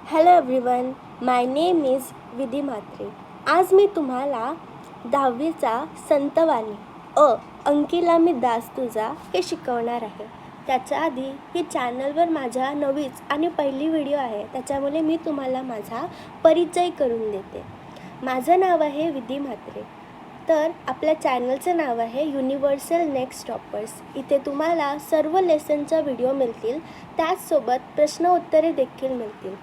Hello everyone, my name is विधी म्हात्रे. आज मी तुम्हाला 10वीचा संतवाणी अंकीला मी दास तुझा हे शिकवणार आहे. त्याच्या आधी ही चॅनलवर माझा नवीच आणि पहिली व्हिडिओ आहे, त्याच्यामुळे मी तुम्हाला माझा परिचय करून देते. माझं नाव आहे विधी म्हात्रे. तर आपल्या चॅनलचं नाव आहे युनिव्हर्सल नेक्स्ट टॉपर्स. इथे तुम्हाला सर्व लेसनचा व्हिडिओ मिळतील, त्याचसोबत प्रश्न उत्तरे देखील मिळतील.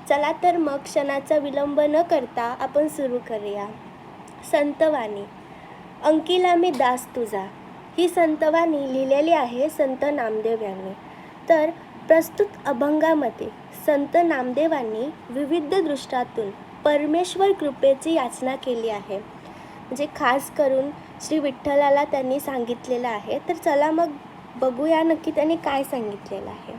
चला तर मग क्षणाचा विलंब न करता आपण सुरू करूया. संतवाणी. अंकीला मी दास तुझा ही संतवाणी लिहिलेली आहे संत नामदेव यांनी. तर प्रस्तुत अभंगामध्ये संत नामदेवांनी विविध दृष्टातून परमेश्वर कृपेची याचना केली आहे. म्हणजे खास करून श्री विठ्ठलाला त्यांनी सांगितलेलं आहे. तर चला मग बघूया नक्की त्यांनी काय सांगितलेलं आहे.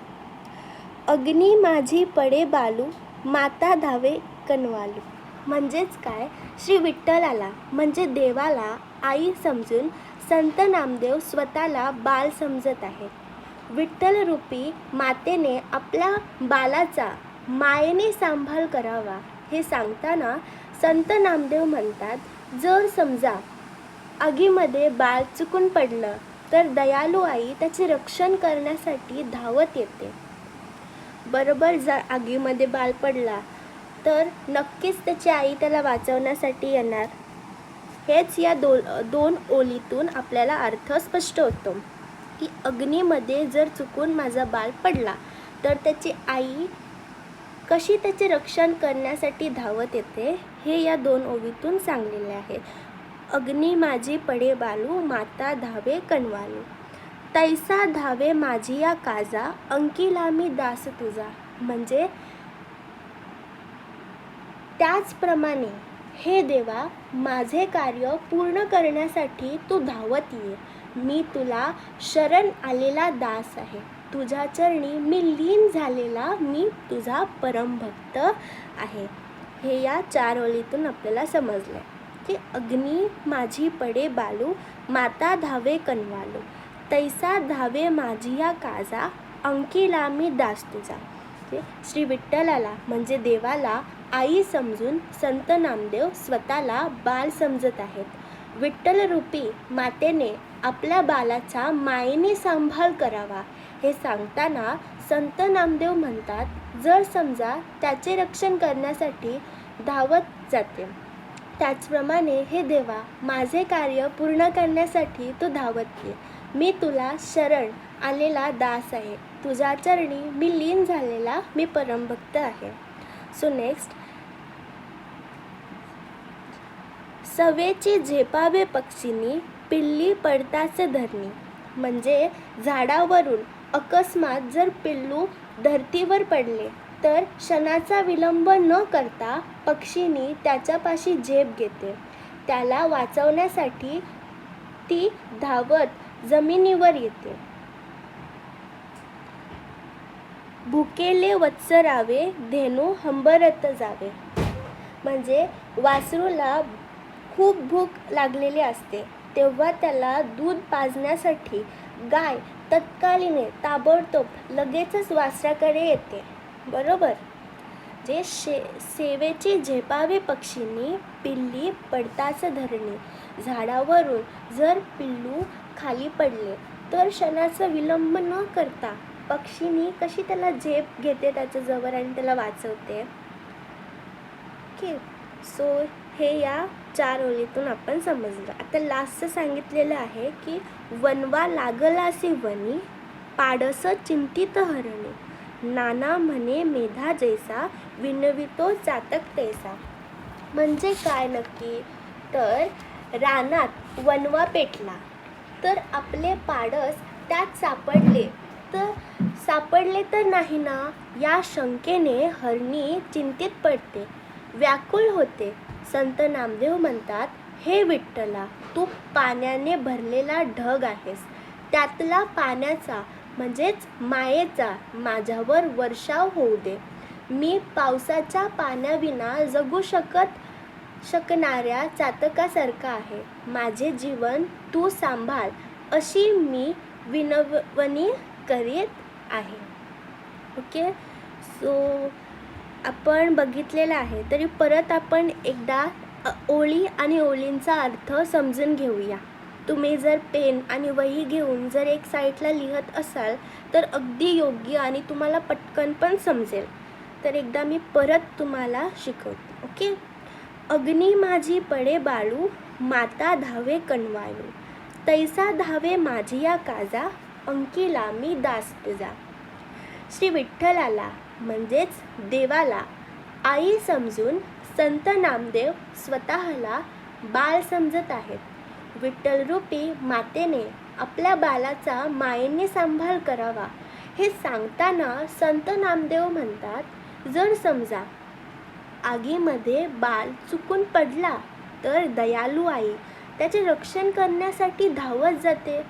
अग्नी माझी पडे बालू, माता धावे कनवालू. म्हणजेच काय, श्री विठ्ठलाला म्हणजे देवाला आई समजून संत नामदेव स्वतःला बाल समजत आहेत. विठ्ठलरूपी मातेने आपल्या बालाचा मायेने सांभाळ करावा हे सांगताना संत नामदेव म्हणतात, जर समजा आगीमध्ये बाळ चुकून पडलं तर दयाळू आई त्याचे रक्षण करण्यासाठी धावत येते. बरोबर, जर आगीमध्ये बाळ पडला तर नक्कीच त्याची आई त्याला वाचवण्यासाठी येणार. हेच या दोन ओलीतून आपल्याला अर्थ स्पष्ट होतो की अग्नीमध्ये जर चुकून माझा बाळ पडला तर त्याची आई कशी त्याचे रक्षण करण्यासाठी धावत येते हे या दोन ओवीतून सांगलेले आहे. अग्नी माझी पडे बालू, माता धावे कनवालू. तैसा धावे माझी या काजा, अंकीला मी दास तुझा. म्हणजे त्याचप्रमाणे हे देवा, माझे कार्य पूर्ण करण्यासाठी तू धावत ये. मी तुला शरण आलेला दास आहे. तुझ्या चरणी मी लीन झालेला मी तुझा परमभक्त आहे. हे या 4 ओळीतून आपल्याला समजलं की अग्नी माझी पडे बालू, माता धावे कनवालू. तैसा धावे माझी या काजा, अंकीला मी दास तुझा. श्री विठ्ठलाला म्हणजे देवाला आई समजून संत नामदेव स्वतःला बाल समजत आहेत. विठ्ठलरूपी मातेने आपल्या बालाचा मायेने सांभाळ करावा हे सांगताना संत नामदेव म्हणतात, जर समजा त्याचे रक्षण करण्यासाठी धावत जाते, त्याचप्रमाणे हे देवा, माझे कार्य पूर्ण करण्यासाठी तू धावत ये. मी तुला शरण आलेला दास आहे. तुझ्या चरणी मी लीन झालेला मी परमभक्त आहे. सो नेक्स्ट, सवेची झेपावे पक्षीनी, पिल्ली पडताच धरणी. म्हणजे झाडावरून अकस्मात जर पिल्लू धरतीवर पडले तर क्षणाचा विलंब न करता पक्षीनी त्याच्यापाशी झेप घेते. त्याला वाचवण्यासाठी ती धावत जमिनीवर येते. भुकेले वत्सरावे, धेनू हंबरत जावे. म्हणजे वासरूला खूप भूक लागलेली असते, तेव्हा त्याला दूध पाजण्यासाठी गाय तत्कालीने ताबडतोब लगेचच वासराकडे येते. बरोबर, जे सेवेची झेपावे पक्षीनी, पिल्ली पडताच धरणी. झाडावरून जर पिल्लू खाली पडले तर क्षणाचा विलंब न करता पक्षीनी कशी त्याला झेप घेते त्याच्याजवळ आणि त्याला वाचवते. ओके, सो हे या 4 ओळीतून आपण समजलं. आता लास्टचं सांगितलेलं आहे की वनवा लागलासी वनी, पाडस चिंतित हरणी. नाना म्हणे मेधा जैसा, विनवितो चातक तैसा. म्हणजे काय नक्की, तर रानात वनवा पेटला तर आपले पाडस त्यात सापडले तर नाही ना, या शंकेने हरणी चिंतित पडते, व्याकुळ होते. संत नामदेव म्हणतात, हे विठ्ठला, तू पाण्याने भरलेला ढग आहेस. त्यातला पाण्याचा म्हणजेच मायेचा माझ्यावर वर्षाव होऊ दे. मी पावसाच्या पाण्याविना जगू शकणाऱ्या चातकासारखा आहे. माझे जीवन तू सांभाळ अशी मी विनवणी करीत आहे. ओके, सो आपण बघितलेलं आहे, तरी परत आपण एकदा ओळी आणि ओळींचा अर्थ समजून घेऊया. तुम्ही जर पेन आणि वही घेऊन जर एक साईडला लिहत असाल तर अगदी योग्य आणि तुम्हाला पटकन पण समजेल. तर एकदा मी परत तुम्हाला शिकवते. ओके. अग्नी माझी पडे बाळू, माता धावे कणवाळू, तैसा धावे माझिया काजा, अंकीला मी दास तुझा. श्री विठ्ठलाला म्हणजेच देवाला आई समजून संत नामदेव स्वतःला बाळ समजत आहेत. विठ्ठलरूपी मातेने आपल्या बाळाचा मायेने सांभाळ करावा हे सांगताना संत नामदेव म्हणतात, जर समजा आगीमध्ये बाळ चुकून पडला तर दयाळू आई त्याचे रक्षण करण्यासाठी धावत जाते.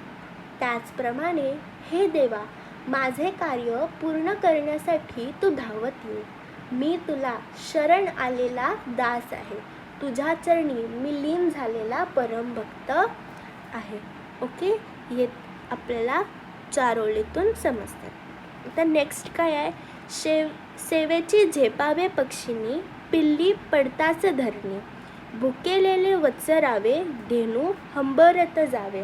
त्याचप्रमाणे हे देवा, माझे कार्य पूर्ण करण्यासाठी तू धावत ये. मी तुला शरण आलेला दास आहे. तुझ्या चरणी मी लीन झालेला परमभक्त आहे. ओके. हे आपल्याला 4 ओळीतून समजतात. आता नेक्स्ट काय आहे? सेवेची झेपावे पक्षिणी, पिल्ली पडताच धरणी, भुकेलेले वत्सरावे, धेनू हंबरत जावे.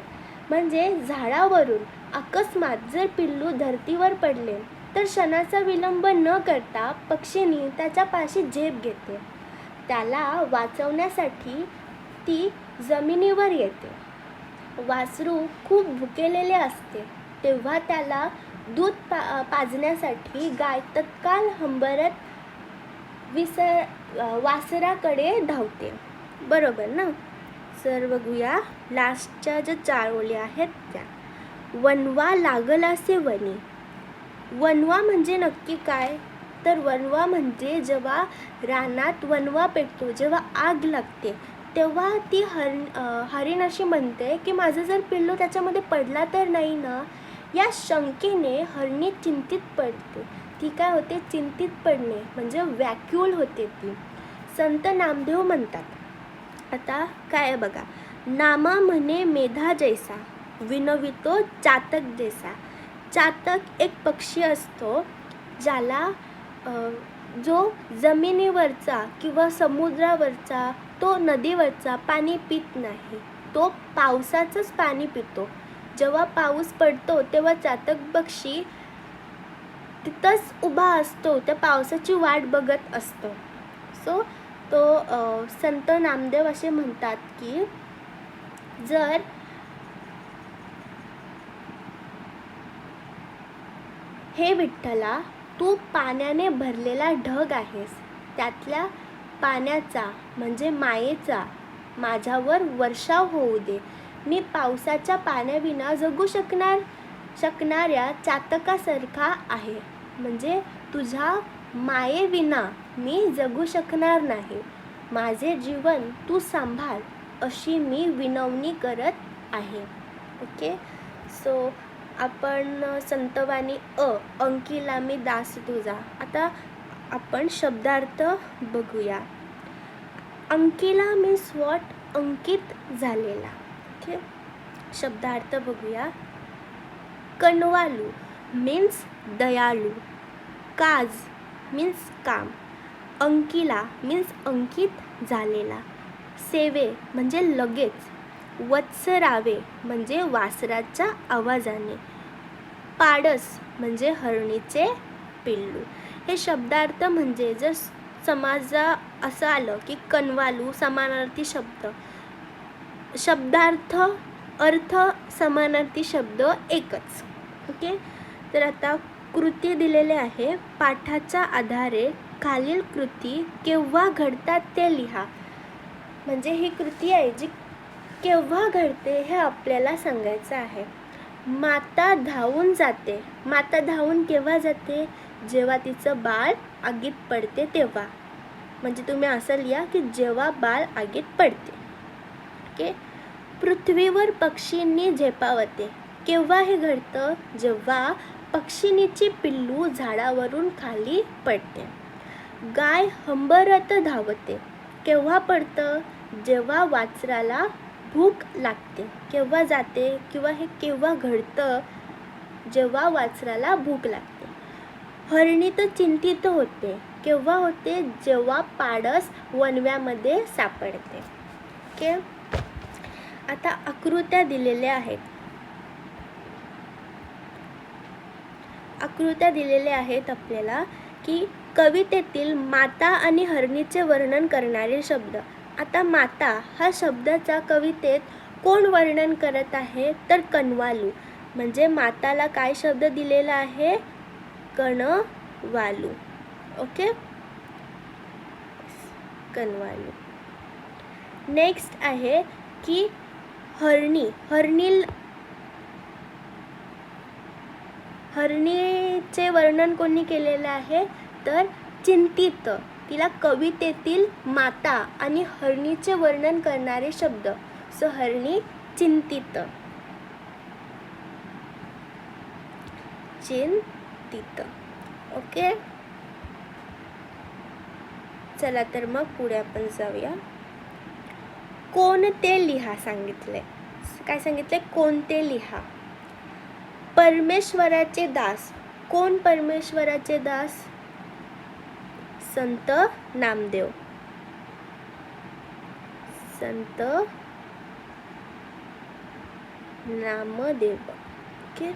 म्हणजे झाडावरून अकस्मात जर पिल्लू धरतीवर पडले तर क्षणाचा विलंब न करता पक्षिणी त्याच्यापाशी झेप घेते. त्याला वाचवण्यासाठी ती जमिनीवर येते. वासरू खूप भुकेलेले असते तेव्हा त्याला दूध पाजण्यासाठी गाय तत्काळ हंबरत वासराकडे धावते. बरोबर ना? सर बघूया लास्टच्या ज्या 4 ओळी आहेत त्या. वनवा लागलासे वनी. वनवा म्हणजे नक्की काय? तर वनवा म्हणजे जेव्हा रानात वनवा पेटतो, जेव्हा आग लागते तेव्हा ती हरिण अशी म्हणते की माझं जर पिल्लू त्याच्यामध्ये पडला तर नाही ना. या शंकेने हरणी चिंतित पडते. ती काय होते? चिंतित पडणे म्हणजे व्याकुळ होते ती. संत नामदेव म्हणतात, आता काय बघा, नामा म्हणे मेधा जैसा, विनवितो चातक जैसा. चातक एक पक्षी असतो ज्याला जो जमिनीवरचा किंवा समुद्रावरचा, तो नदीवरचा पाणी पित नाही. तो पावसाचंच पाणी पितो. जेव्हा पाऊस पडतो तेव्हा चातक पक्षी तिथंच उभा असतो, त्या पावसाची वाट बघत असतो. सो तो संत नामदेव असे म्हणतात की जर हे विठ्ठला, तू पाण्याने भरलेला ढग आहेस, त्यातल्या पाण्याचा म्हणजे मायेचा माझ्यावर वर्षाव होऊ दे. मी पावसाच्या पाण्याविना जगू शकणाऱ्या चातकासारखा आहे. म्हणजे तुझ्या मायेविना मी जगू शकणार नाही. माझे जीवन तू सांभाळ अशी मी विनवणी करत आहे. ओके. सो आपण संतवाणी अंकीला मी दास तुझा. आता आपण शब्दार्थ बघूया. अंकीला मीन्स व्हॉट? अंकित झालेला. ओके. शब्दार्थ बघूया. कणवालू मीन्स दयाळू. काज मीन्स काम. अंकीला मीन्स अंकित झालेला. सेवे म्हणजे लगेच. वत्सरावे म्हणजे वासराच्या आवाजाने. पाडस म्हणजे हरणीचे पिल्लू. हे शब्दार्थ म्हणजे जर समाजा असं आलं की कणवालू समानार्थी शब्द, शब्दार्थ अर्थ समानार्थी शब्द एकच. ओके. तर आता कृती दिलेले आहे. पाठाच्या आधारे खालील कृती केव्हा घडतात ते लिहा. म्हणजे ही कृती आहे जी केव्हा घडते हे आपल्याला सांगायचं आहे. माता धावून जाते. माता धावून केव्हा जाते? जेव्हा तिचं बाळ आगीत पडते तेव्हा. म्हणजे तुम्ही असं लिहा की जेव्हा बाळ आगीत पडते. ओके. पृथ्वीवर पक्षींनी झेपावते. केव्हा हे घडतं? जेव्हा पक्षिणीची पिल्लू झाडावरून खाली पडते. गाय हंबरत धावते. केव्हा पडतं? जेव्हा वासराला भूक लागते. केव्हा जाते किंवा हे केव्हा घडतं? जेव्हा वासराला भूक लागते. हरणी तर चिंतित होते. केव्हा होते? जेव्हा पाडस वणव्यामध्ये सापडते. ओके, आता आकृत्या दिलेल्या आहेत. आकृत्या दिलेल्या आहेत आपल्याला की कवितेतील माता आणि हरणीचे वर्णन करणारे शब्द. आता माता हा शब्दाचा कवितेत कोण वर्णन करत आहे? तर कणवालू. म्हणजे माताला काय शब्द दिलेला आहे? कणवालू. ओके, कणवालू. नेक्स्ट आहे की हरणीचे वर्णन कोणी केलेलं आहे? तर चिंतित. तिला कवितेतील माता आणि हरणीचे वर्णन करणारे शब्द. सो हरणी चिंतित. चिंतित. ओके, चला तर मग पुढे आपण जाऊया. कोणते लिहा सांगितले. काय सांगितले? कोणते लिहा. परमेश्वराचे दास. कोण परमेश्वराचे दास? संत नामदेव. संत नामदेव. ओके,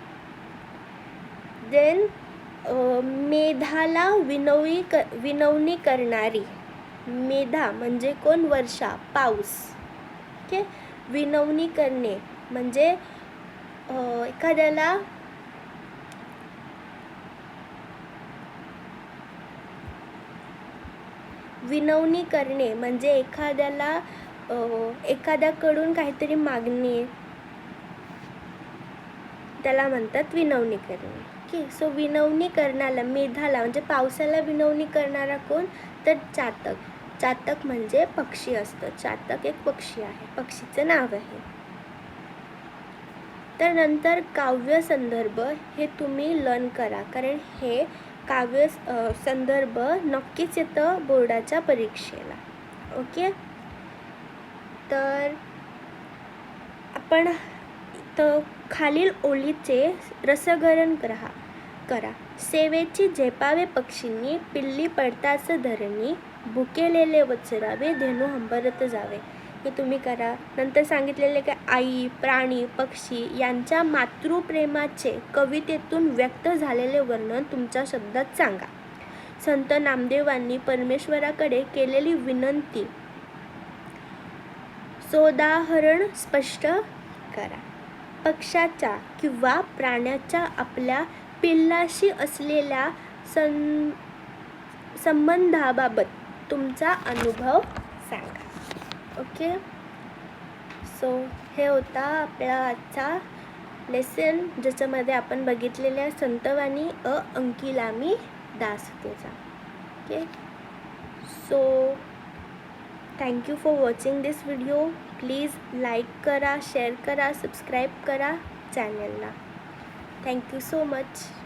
देन मेधाला विनवणी करणारी. मेधा म्हणजे कोण? वर्षा, पाऊस. ओके, विनवणी करणे म्हणजे एखाद्याला विनवणी करणे म्हणजे एखाद्याकडून काहीतरी मागणे, त्याला म्हणतात विनवणी करणे. ओके, सो विनवणी करणारा मेधाला म्हणजे पावसाला विनवणी करणारा कोण? तर चातक. चातक म्हणजे पक्षी असतं. चातक एक पक्षी आहे, पक्षीचं नाव आहे. तर नंतर काव्य संदर्भ हे तुम्ही लर्न करा, कारण हे काव्य संदर्भ नक्कीच येतं बोर्डाच्या परीक्षेला. ओके, तर आपण खालील ओळीचे रसग्रहण करा. सेवेची झेपावे पक्षींनी, पिल्ली पडताच धरणी, भुकेलेले वचरावे, धेनू हंबरत जावे. हे तुम्ही करा. नंतर सांगितलेले की आई, प्राणी, पक्षी यांच्या मातृप्रेमाचे कवितेतून व्यक्त झालेले वर्णन तुमच्या शब्दात सांगा. संत नामदेवांनी परमेश्वराकडे केलेली विनंती सोदाहरण स्पष्ट करा. पक्षाच्या किंवा प्राण्याच्या आपल्या पिल्लाशी असलेल्या संबंधाबाबत तुमचा अनुभव सांगा. ओके, सो हे होता आपला आजचा लेसन, ज्याच्यामध्ये आपण बघितलेल्या संतवाणी अंकिला मी दास तुझा. Okay, so thank you for watching this video. Please like करा, शेअर करा, सबस्क्राईब करा चॅनलला. Thank you so much.